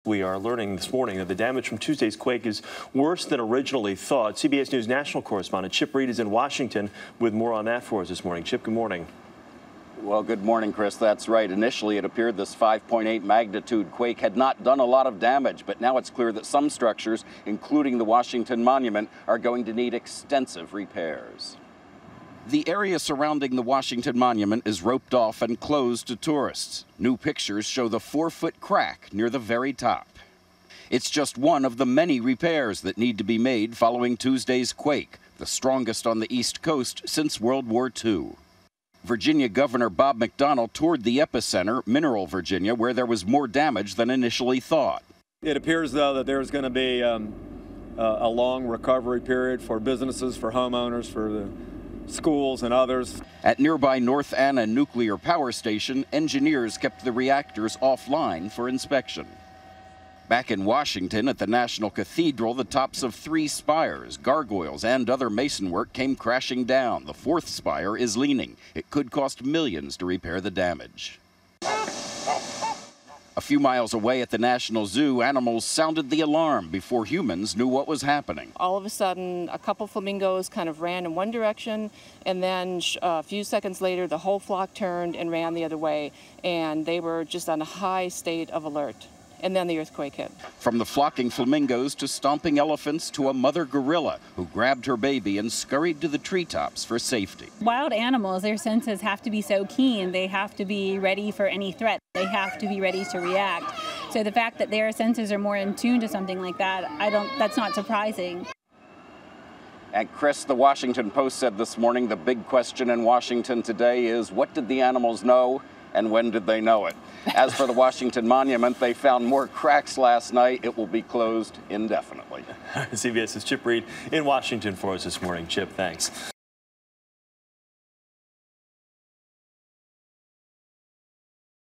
We are learning this morning that the damage from Tuesday's quake is worse than originally thought. CBS News national correspondent Chip Reid is in Washington with more on that for us this morning. Chip, good morning. Well, good morning, Chris. That's right. Initially, it appeared this 5.8 magnitude quake had not done a lot of damage, but now it's clear that some structures, including the Washington Monument, are going to need extensive repairs. The area surrounding the Washington Monument is roped off and closed to tourists. New pictures show the 4-foot crack near the very top. It's just one of the many repairs that need to be made following Tuesday's quake, the strongest on the East Coast since World War II. Virginia Governor Bob McDonnell toured the epicenter, Mineral, Virginia, where there was more damage than initially thought. It appears, though, that there's going to be a long recovery period for businesses, for homeowners, for the schools and others. At nearby North Anna Nuclear Power Station, engineers kept the reactors offline for inspection. Back in Washington at the National Cathedral, the tops of 3 spires, gargoyles, and other mason work came crashing down. The 4th spire is leaning. It could cost millions to repair the damage. A few miles away at the National Zoo, animals sounded the alarm before humans knew what was happening. All of a sudden, a couple flamingos kind of ran in one direction, and then a few seconds later, the whole flock turned and ran the other way, and they were just on a high state of alert. And then the earthquake hit. From the flocking flamingos to stomping elephants to a mother gorilla who grabbed her baby and scurried to the treetops for safety. Wild animals, their senses have to be so keen. They have to be ready for any threat. They have to be ready to react. So the fact that their senses are more in tune to something like that, that's not surprising. And Chris, the Washington Post said this morning the big question in Washington today is, what did the animals know and when did they know it? As for the Washington Monument, they found more cracks last night. It will be closed indefinitely. CBS's Chip Reid in Washington for us this morning. Chip, thanks.